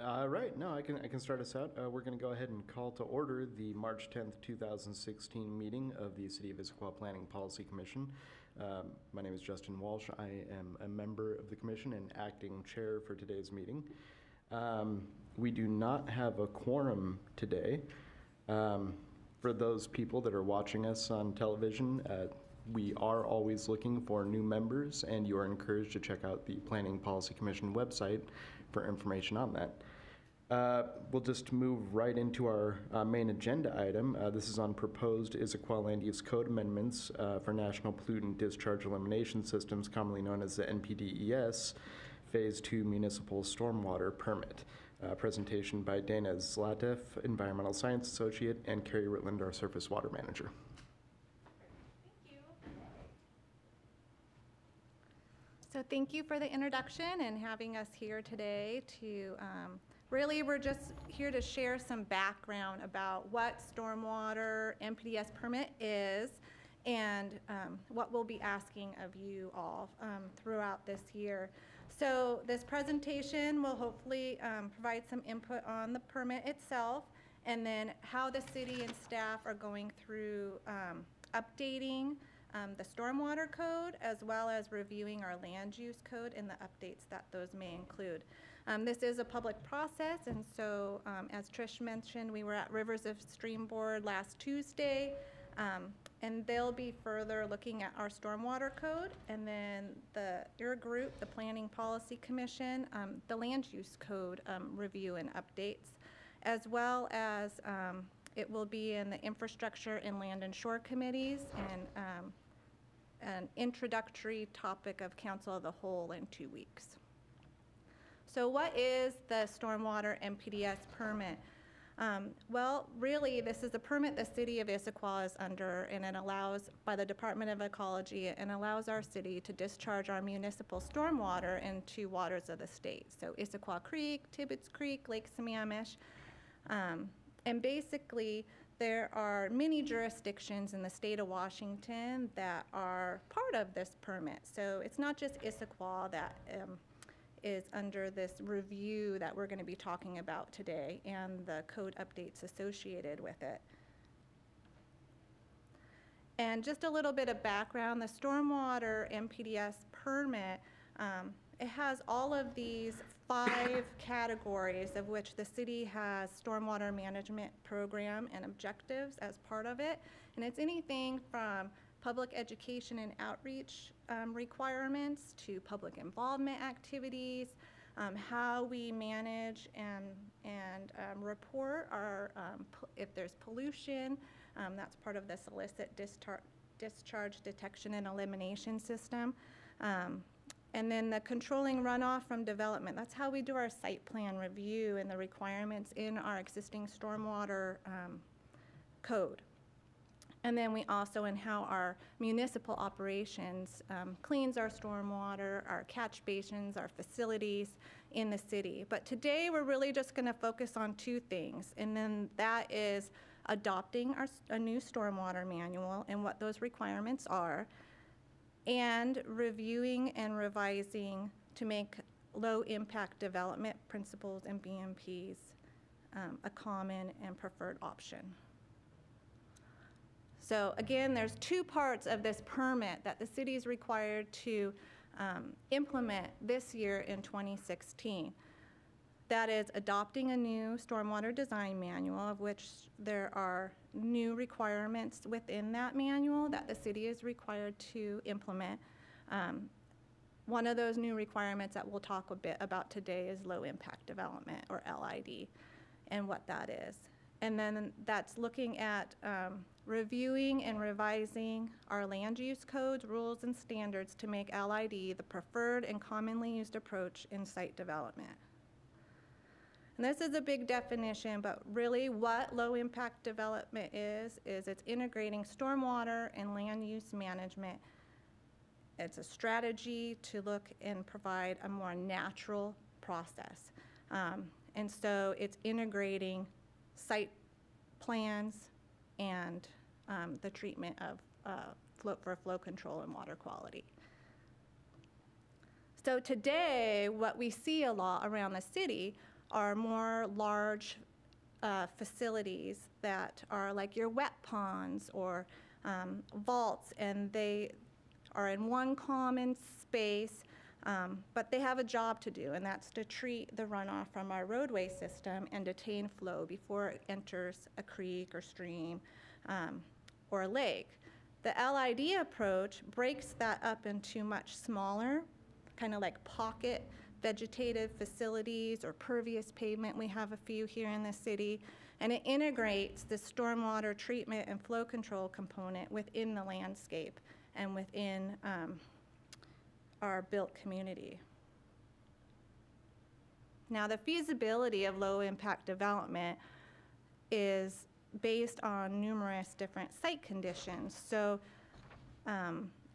Right, no, I can start us out. We're going to go ahead and call to order the March 10th, 2016 meeting of the City of Issaquah Planning Policy Commission. My name is Justin Walsh. I am a member of the commission and acting chair for today's meeting. We do not have a quorum today. For those people that are watching us on television, we are always looking for new members, and you are encouraged to check out the Planning Policy Commission website for information on that. We'll just move right into our main agenda item. This is on proposed Issaquah Land Use Code amendments for National Pollutant Discharge Elimination Systems, commonly known as the NPDES, Phase 2 Municipal Stormwater Permit. Presentation by Dana Zlatev, Environmental Science Associate, and Carrie Ritland, our Surface Water Manager. So thank you for the introduction and having us here today to really we're just here to share some background about what stormwater NPDES permit is and what we'll be asking of you all throughout this year. So this presentation will hopefully provide some input on the permit itself, and then how the city and staff are going through updating the stormwater code, as well as reviewing our land use code and the updates that those may include. This is a public process, and so as Trish mentioned, we were at Rivers of Stream Board last Tuesday, and they'll be further looking at our stormwater code, and then your group, the Planning Policy Commission, the land use code review and updates, as well as it will be in the infrastructure and land and shore committees, and an introductory topic of Council of the Whole in 2 weeks. So what is the stormwater NPDES permit? Well, really, this is a permit the city of Issaquah is under, and it allows, by the Department of Ecology, and allows our city to discharge our municipal stormwater into waters of the state. So Issaquah Creek, Tibbetts Creek, Lake Sammamish. And basically, there are many jurisdictions in the state of Washington that are part of this permit. So it's not just Issaquah that is under this review that we're going to be talking about today and the code updates associated with it. And just a little bit of background, the stormwater NPDES permit, it has all of these 5 categories of which the city has stormwater management program and objectives as part of it. And it's anything from public education and outreach requirements to public involvement activities, how we manage and report our, if there's pollution, that's part of the solicit discharge detection and elimination system. And then the controlling runoff from development. That's how we do our site plan review and the requirements in our existing stormwater code. And then we also in how our municipal operations cleans our stormwater, our catch basins, our facilities in the city. But today we're really just going to focus on 2 things, and then that is adopting a new stormwater manual and what those requirements are, and reviewing and revising to make low impact development principles and BMPs a common and preferred option. So again, there's 2 parts of this permit that the city is required to implement this year in 2016. That is adopting a new stormwater design manual, of which there are new requirements within that manual that the city is required to implement. One of those new requirements that we'll talk a bit about today is low impact development, or LID, and what that is. And then that's looking at reviewing and revising our land use codes, rules, and standards to make LID the preferred and commonly used approach in site development. And this is a big definition, but really what low impact development is it's integrating stormwater and land use management. It's a strategy to look and provide a more natural process. And so it's integrating site plans and the treatment of for flow control and water quality. So today, what we see a lot around the city are more large facilities that are like your wet ponds or vaults, and they are in one common space, but they have a job to do, and that's to treat the runoff from our roadway system and detain flow before it enters a creek or stream or a lake. The LID approach breaks that up into much smaller, kind of like pocket vegetative facilities or pervious pavement. We have a few here in the city, and it integrates the stormwater treatment and flow control component within the landscape and within our built community. Now, the feasibility of low-impact development is based on numerous different site conditions. So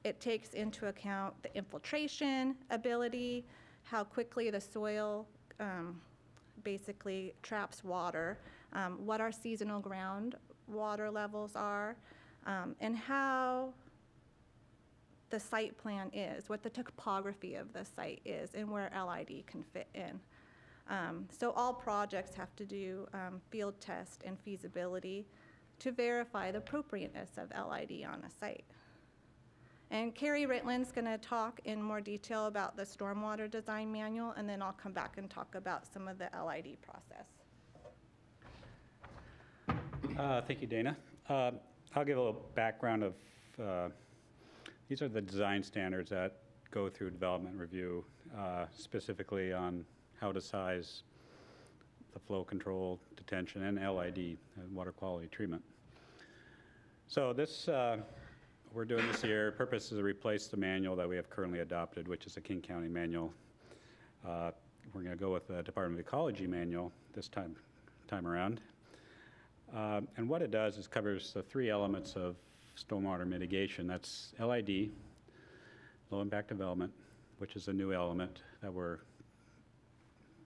it takes into account the infiltration ability, how quickly the soil basically traps water, what our seasonal groundwater levels are, and how the site plan is, what the topography of the site is, and where LID can fit in. So all projects have to do field test and feasibility to verify the appropriateness of LID on a site. And Carrie Ritland's going to talk in more detail about the stormwater design manual, and then I'll come back and talk about some of the LID process. Thank you, Dana. I'll give a little background of, these are the design standards that go through development review, specifically on how to size the flow control, detention, and LID, water quality treatment. So this, we're doing this year. Purpose is to replace the manual that we have currently adopted, which is a King County manual. We're going to go with the Department of Ecology manual this time around. And what it does is covers the three elements of stormwater mitigation. That's LID, low impact development, which is a new element that we're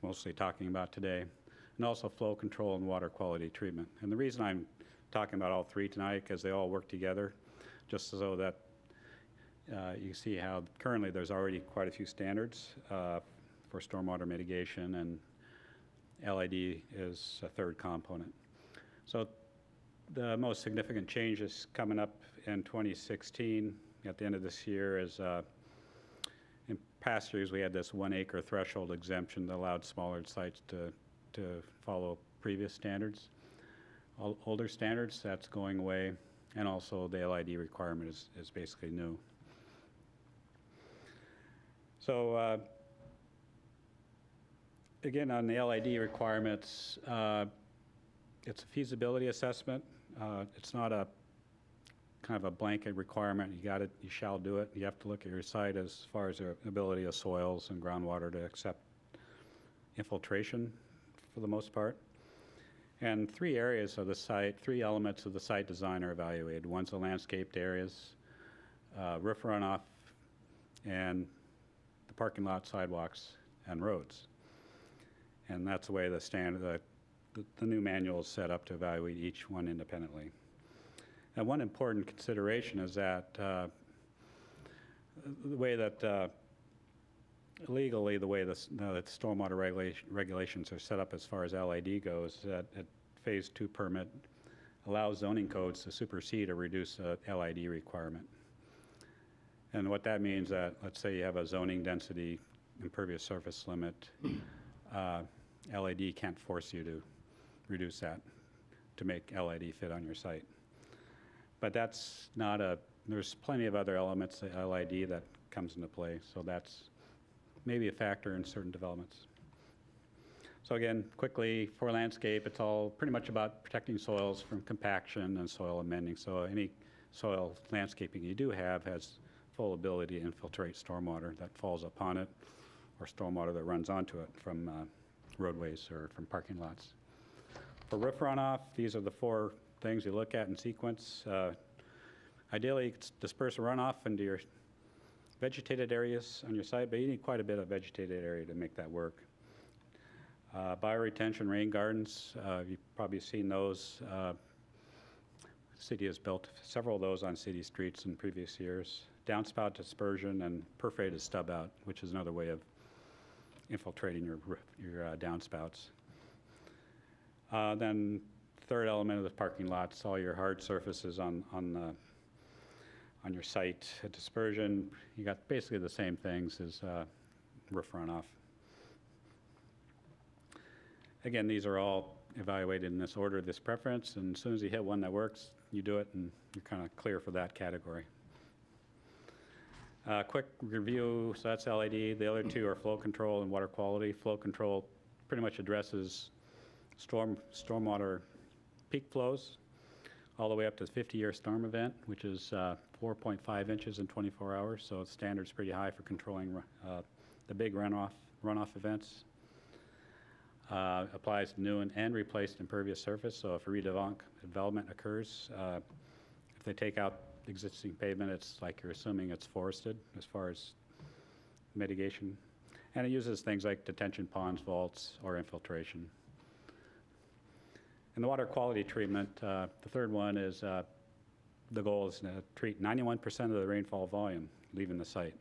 mostly talking about today, and also flow control and water quality treatment. And the reason I'm talking about all three tonight, because they all work together, just so that you see how currently there's already quite a few standards for stormwater mitigation, and LID is a third component. So the most significant changes coming up in 2016 at the end of this year is in past years we had this 1 acre threshold exemption that allowed smaller sites to follow previous standards. Older standards, that's going away, and also the LID requirement is basically new. So again, on the LID requirements, it's a feasibility assessment. It's not a kind of a blanket requirement. You got it, you shall do it. You have to look at your site as far as the ability of soils and groundwater to accept infiltration for the most part. And three areas of the site, three elements of the site design are evaluated. One's the landscaped areas, roof runoff, and the parking lot, sidewalks, and roads. And that's the way the standard, the new manual is set up to evaluate each one independently. And one important consideration is that the way that legally, the way the stormwater regulations are set up as far as LID goes, that a Phase 2 permit allows zoning codes to supersede or reduce a LID requirement. And what that means that, let's say you have a zoning density impervious surface limit, LID can't force you to reduce that to make LID fit on your site. But that's not there's plenty of other elements to LID that comes into play, so that's maybe a factor in certain developments. So again, quickly, for landscape, it's all pretty much about protecting soils from compaction and soil amending. So any soil landscaping you do have has full ability to infiltrate stormwater that falls upon it, or stormwater that runs onto it from roadways or from parking lots. For roof runoff, these are the four things you look at in sequence. Ideally, disperse runoff into your vegetated areas on your site, but you need quite a bit of vegetated area to make that work. Bioretention rain gardens, you've probably seen those. The city has built several of those on city streets in previous years. Downspout dispersion and perforated stub out, which is another way of infiltrating your downspouts. Then third element of the parking lots, all your hard surfaces on your site. Dispersion, you got basically the same things as roof runoff. Again, these are all evaluated in this order, this preference, and as soon as you hit one that works, you do it, and you're kind of clear for that category. Quick review, so that's LID. The other two are flow control and water quality. Flow control pretty much addresses stormwater peak flows all the way up to the 50-year storm event, which is 4.5 inches in 24 hours, so the standard's pretty high for controlling the big runoff events. Applies to new and replaced impervious surface, so if a redevelopment occurs, if they take out existing pavement, it's like you're assuming it's forested as far as mitigation. And it uses things like detention ponds, vaults, or infiltration. And the water quality treatment, the third one is the goal is to treat 91% of the rainfall volume leaving the site.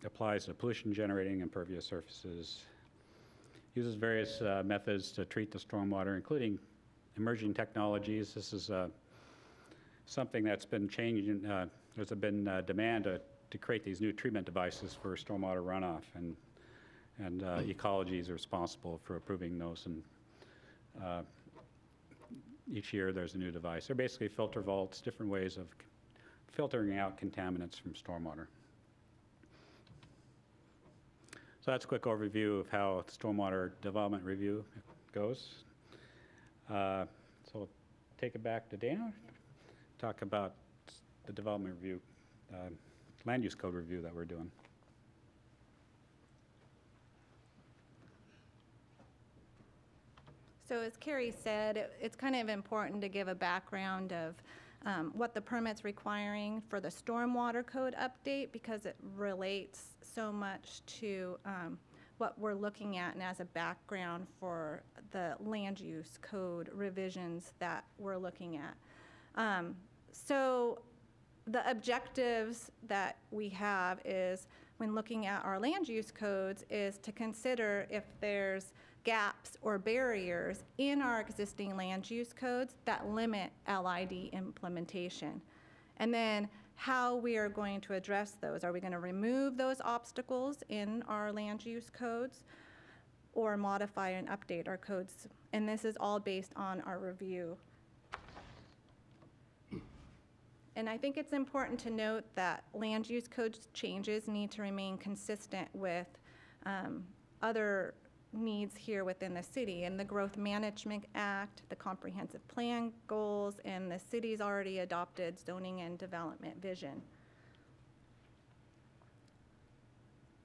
Applies to pollution generating impervious surfaces. Uses various methods to treat the stormwater, including emerging technologies. This is something that's been changing. There's been demand to create these new treatment devices for stormwater runoff, and Ecology is responsible for approving those. And each year there's a new device. They're basically filter vaults, different ways of filtering out contaminants from stormwater. So that's a quick overview of how stormwater development review goes. So we'll take it back to Dana, talk about the development review, land use code review that we're doing. So as Carrie said, it's kind of important to give a background of what the permit's requiring for the stormwater code update, because it relates so much to what we're looking at and as a background for the land use code revisions that we're looking at. So the objectives that we have is, when looking at our land use codes, is to consider if there's gaps or barriers in our existing land use codes that limit LID implementation. And then how we are going to address those. Are we going to remove those obstacles in our land use codes, or modify and update our codes? And this is all based on our review. And I think it's important to note that land use code changes need to remain consistent with other needs here within the city, and the Growth Management Act, the Comprehensive Plan goals, and the city's already adopted zoning and development vision.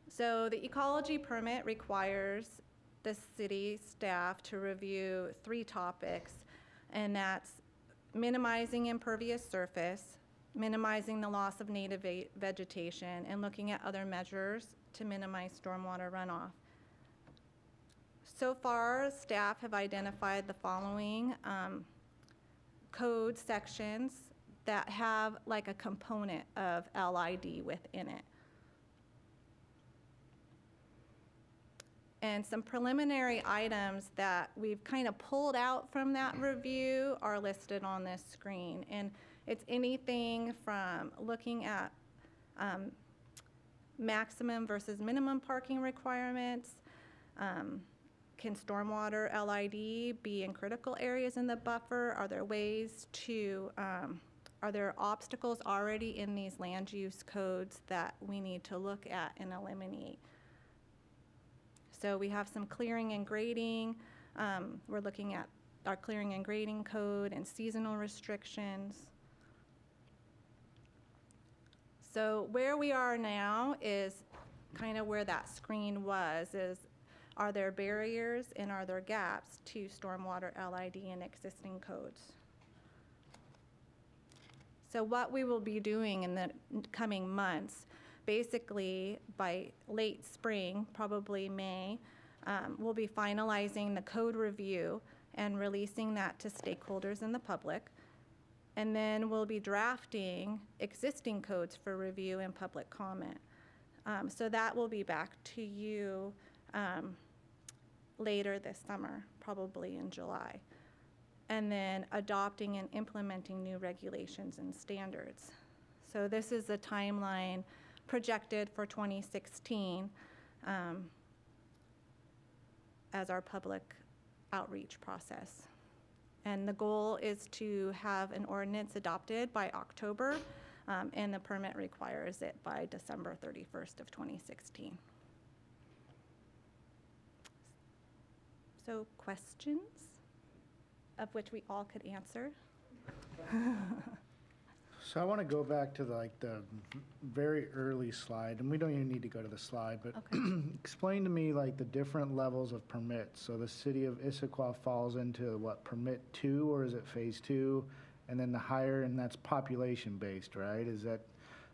So the Ecology Permit requires the city staff to review 3 topics, and that's minimizing impervious surface, minimizing the loss of native vegetation, and looking at other measures to minimize stormwater runoff. So far, staff have identified the following code sections that have like a component of LID within it. And some preliminary items that we've kind of pulled out from that review are listed on this screen. And it's anything from looking at maximum versus minimum parking requirements. Can stormwater LID be in critical areas in the buffer? Are there ways to, are there obstacles already in these land use codes that we need to look at and eliminate? So we have some clearing and grading. We're looking at our clearing and grading code and seasonal restrictions. So where we are now is kind of where that screen was, is are there barriers and are there gaps to stormwater LID in existing codes? So what we will be doing in the coming months, basically by late spring, probably May, we'll be finalizing the code review and releasing that to stakeholders and the public. And then we'll be drafting existing codes for review and public comment. So that will be back to you later this summer, probably in July. And then adopting and implementing new regulations and standards. So this is the timeline projected for 2016 as our public outreach process. And the goal is to have an ordinance adopted by October, and the permit requires it by December 31st of 2016. So questions, of which we all could answer? So I want to go back to the very early slide, and we don't even need to go to the slide, but Okay. explain to me like the different levels of permits. So the city of Issaquah falls into what, permit 2, or is it phase 2? And then the higher, and that's population based, right? Is that,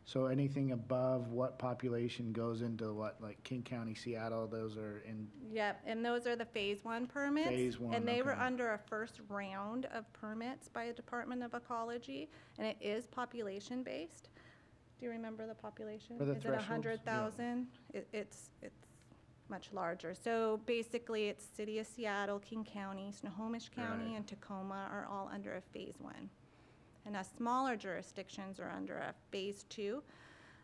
so anything above what population goes into what, like King County, Seattle, those are in? Yep, and those are the phase 1 permits. Phase 1, And they were okay. under a first round of permits by the Department of Ecology, and it is population-based. Do you remember the population? For the Is it thresholds? 100,000? It's much larger. So basically, it's City of Seattle, King County, Snohomish County, Right. and Tacoma are all under a phase 1. And smaller jurisdictions are under a phase 2.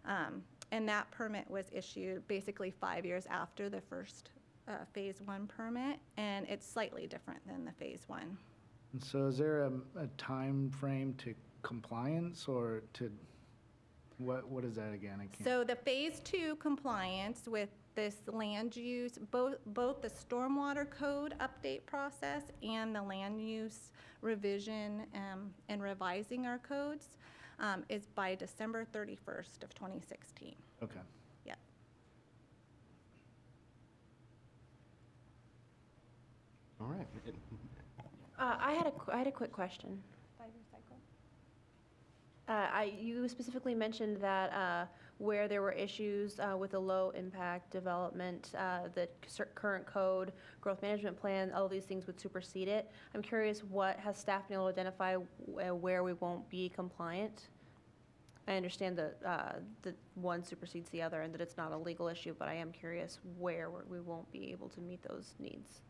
And that permit was issued basically 5 years after the first phase 1 permit, and it's slightly different than the phase 1. And so is there a time frame to compliance, or to, what is that again? I can't. So the phase 2 compliance with this land use, both the stormwater code update process and the land use revision and revising our codes is by December 31st of 2016. Okay. Yep. All right. I had a quick question. You specifically mentioned that where there were issues with the low impact development, the current code, growth management plan, all of these things would supersede it. I'm curious, what has staff been able to identify where we won't be compliant? I understand that one supersedes the other and that it's not a legal issue, but I am curious where we won't be able to meet those needs.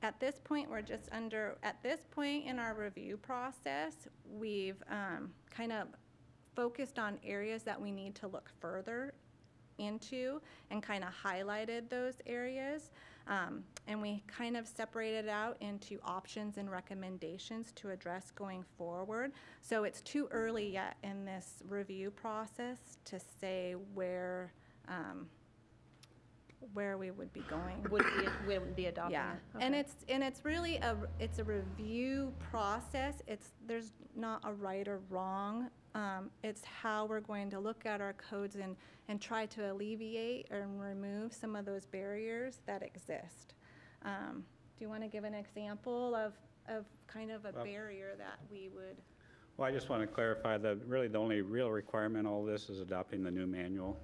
At this point, at this point in our review process, we've kind of focused on areas that we need to look further into and kind of highlighted those areas. And we kind of separated out into options and recommendations to address going forward. So it's too early yet in this review process to say where we would be going. We wouldn't be adopting Yeah, it? and Okay. it's really a review process. There's not a right or wrong. It's how we're going to look at our codes and try to alleviate and remove some of those barriers that exist. Do you want to give an example of kind of a Well- barrier that we would? Well, I just want to clarify that really the only real requirement in all this is adopting the new manual.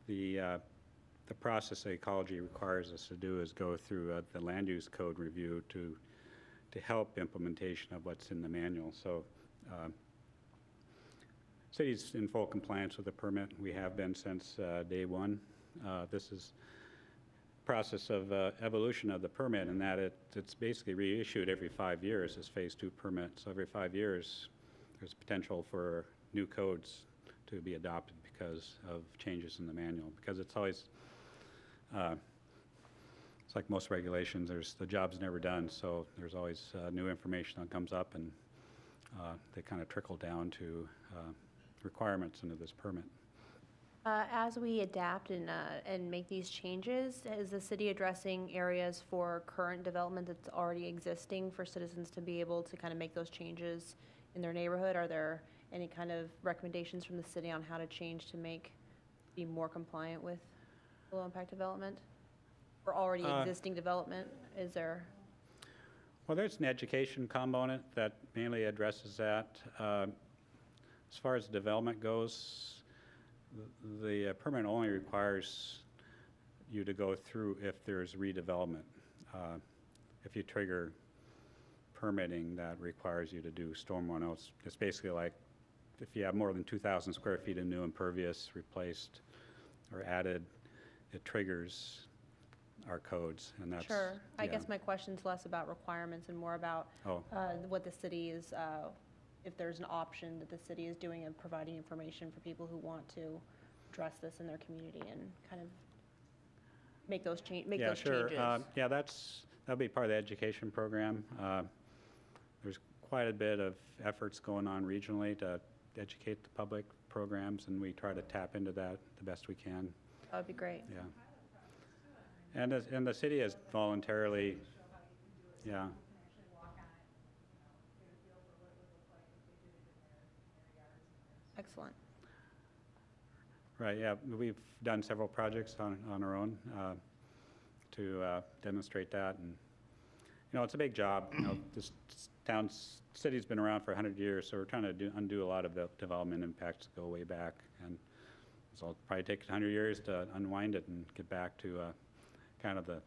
The process that Ecology requires us to do is go through the land use code review to help implementation of what's in the manual. So city's in full compliance with the permit. We have been since day one. This is process of evolution of the permit, in that it's basically reissued every 5 years as phase 2 permit. So every 5 years, there's potential for new codes to be adopted because of changes in the manual. Because it's always, it's like most regulations, the job's never done, so there's always new information that comes up, and they kind of trickle down to requirements into this permit. As we adapt and make these changes, is the city addressing areas for current development that's already existing for citizens to be able to kind of make those changes in their neighborhood? Are there any kind of recommendations from the city on how to change to be more compliant with low impact development? Or already existing development? Is there? Well, there's an education component that mainly addresses that. As far as development goes, the permit only requires you to go through if there's redevelopment. If you trigger permitting, that requires you to do stormwater. It's basically like if you have more than 2,000 square feet of new impervious replaced or added, it triggers our codes, and that's. Sure. I yeah. guess my question's less about requirements and more about Oh, what the city is, if there's an option that the city is doing and providing information for people who want to address this in their community and kind of make those yeah, those sure. changes. Yeah, that'll be part of the education program. There's quite a bit of efforts going on regionally to educate the public programs, and we try to tap into that the best we can. That would be great. Yeah. And the city has voluntarily, yeah. Excellent. Right, yeah, we've done several projects on our own to demonstrate that, and, you know, it's a big job. You know, this city's been around for 100 years, so we're trying to undo a lot of the development impacts that go way back, and so it'll probably take 100 years to unwind it and get back to kind of the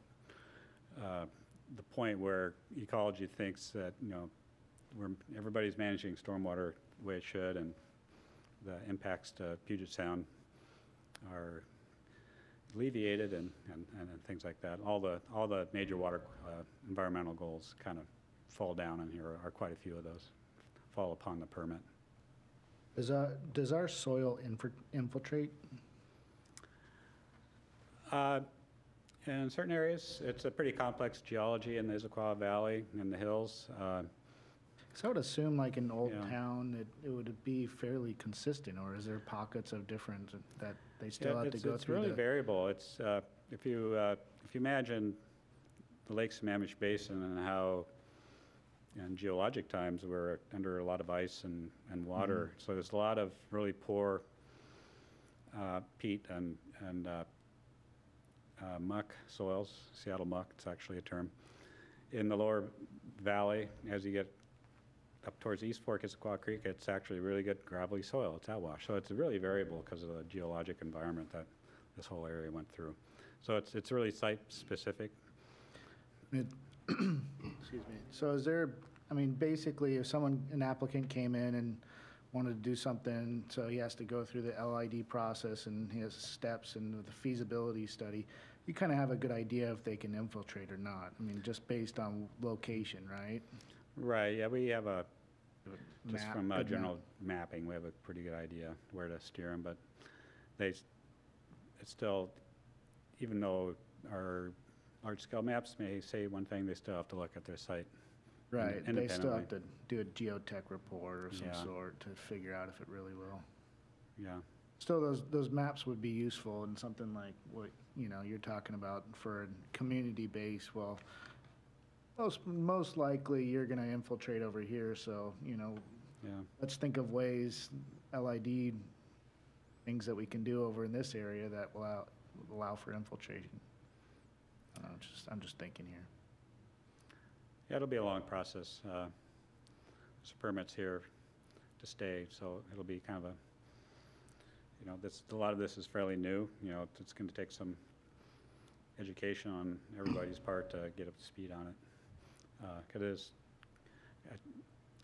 point where ecology thinks that, you know, everybody's managing stormwater the way it should, and the impacts to Puget Sound are alleviated and things like that. All the major water environmental goals kind of fall down in here, are quite a few of those fall upon the permit. Does our soil infiltrate? In certain areas, it's a pretty complex geology in the Issaquah Valley and the hills. So I would assume like in Old Yeah. Town, it would be fairly consistent, or is there pockets of difference that they still Yeah, have to go it's through? really variable. It's if you imagine the Lake Sammamish Basin and how in geologic times we're under a lot of ice and water, so there's a lot of really poor peat and muck soils. Seattle muck, it's actually a term. In the lower valley, as you get up towards East Fork Issaquah Creek, it's actually really good gravelly soil. It's outwash. So it's really variable because of the geologic environment that this whole area went through. So it's really site specific. Excuse me. So is there, I mean, basically, if an applicant came in and wanted to do something, so he has to go through the LID process and he has steps and the feasibility study, you kind of have a good idea if they can infiltrate or not. I mean, just based on location, right? Right, yeah, we have just Map, from good general mapping, we have a pretty good idea where to steer them, but it's still, even though our large-scale maps may say one thing, they still have to look at their site. Right, they still have independently. to do a geotech report or some Yeah. sort to figure out if it really will. Yeah, Still, those maps would be useful in something like what, you know, you're talking about for a community base. Well, most likely you're gonna infiltrate over here, so, you know, yeah. let's think of ways, LID, things that we can do over in this area that will allow for infiltration. I don't know, I'm just thinking here. Yeah, it'll be a long process. There's permits here to stay, so it'll be kind of a, you know, a lot of this is fairly new. You know, it's going to take some education on everybody's part to get up to speed on it. 'Cause it is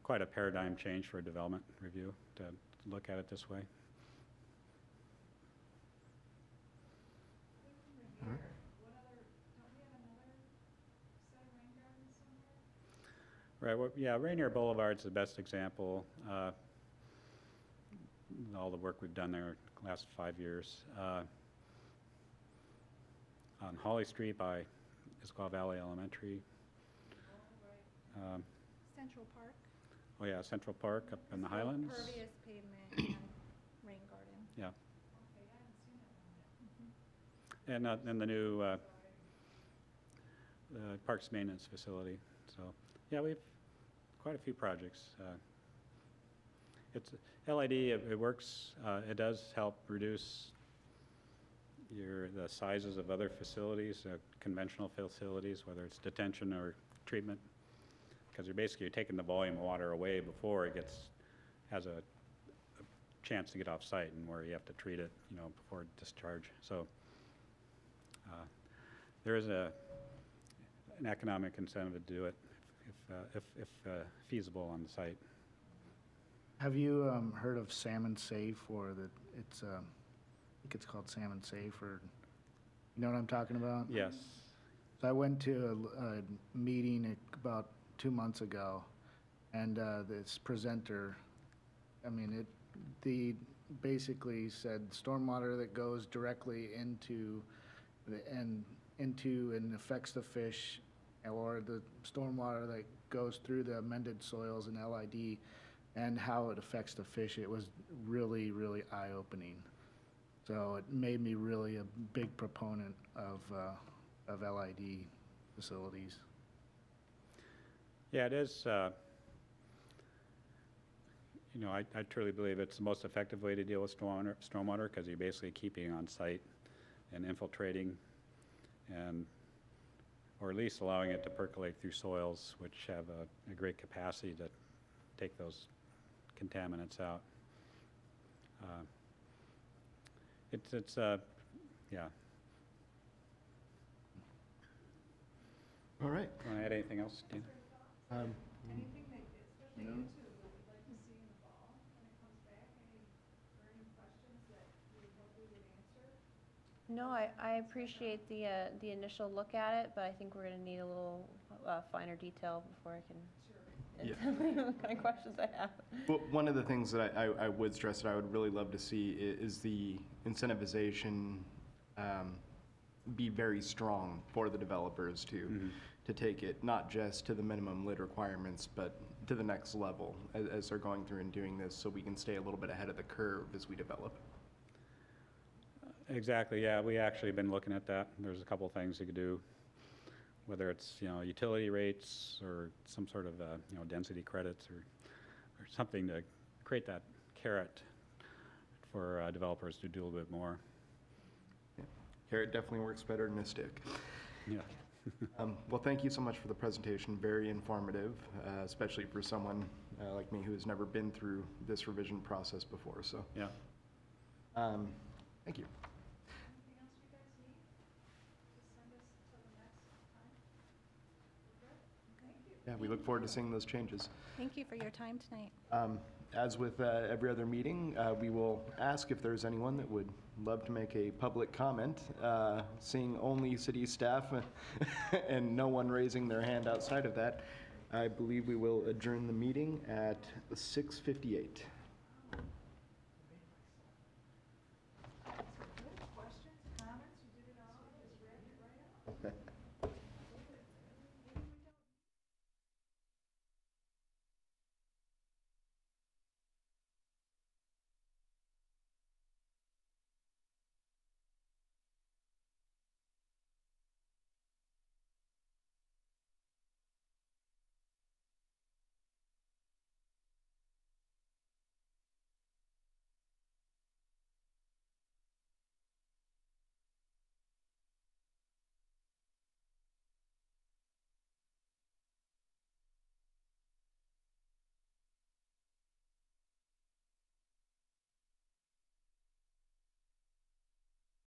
quite a paradigm change for a development review to look at it this way. Right, well, yeah, Rainier Boulevard's the best example. All the work we've done there the last 5 years. On Holly Street by Issaquah Valley Elementary. Central Park. Oh yeah, Central Park up in the Highlands. Impervious pavement and rain garden. Yeah. And the new Parks Maintenance Facility. So, yeah, we've quite a few projects. It's LID, it works, it does help reduce the sizes of other facilities, conventional facilities, whether it's detention or treatment, because you're taking the volume of water away before it has a chance to get off site and where you have to treat it, you know, before discharge. So there is an economic incentive to do it if feasible on the site. Have you heard of Salmon Safe, or I think it's called Salmon Safe, or, you know what I'm talking about? Yes, So I went to a meeting about 2 months ago, and this presenter, I mean, the basically said stormwater that goes directly into and affects the fish, or the stormwater that goes through the amended soils and LID, and how it affects the fish. It was really, really eye-opening. So it made me really a big proponent of LID facilities. Yeah, it is. You know, I truly believe it's the most effective way to deal with stormwater because you're basically keeping it on site and infiltrating, and or at least allowing it to percolate through soils, which have a great capacity to take those contaminants out. Yeah. All right. Want to add anything else, Dina? Anything that, especially you two, that we'd like to see in the fall when it comes back? Any burning questions that you would hope we would answer? No, I appreciate the initial look at it, but I think we're going to need a little finer detail before I can tell you what kind of questions I have. Well, one of the things that I would stress that I would really love to see is the incentivization be very strong for the developers to take it, not just to the minimum lid requirements, but to the next level as they're going through and doing this, so we can stay a little bit ahead of the curve as we develop. Exactly, yeah, we actually been looking at that. There's a couple things you could do, whether it's, you know, utility rates or some sort of, you know, density credits or something to create that carrot for developers to do a little bit more. Yeah. Carrot definitely works better than a stick. Yeah. Well, thank you so much for the presentation. Very informative, especially for someone like me who has never been through this revision process before. So, Yeah. Thank you. Anything else you guys need? Just send us till the next time. We're good? Thank you. Yeah, we look forward to seeing those changes. Thank you for your time tonight. As with every other meeting, we will ask if there's anyone that would love to make a public comment. Seeing only city staff and no one raising their hand outside of that, I believe we will adjourn the meeting at 6:58.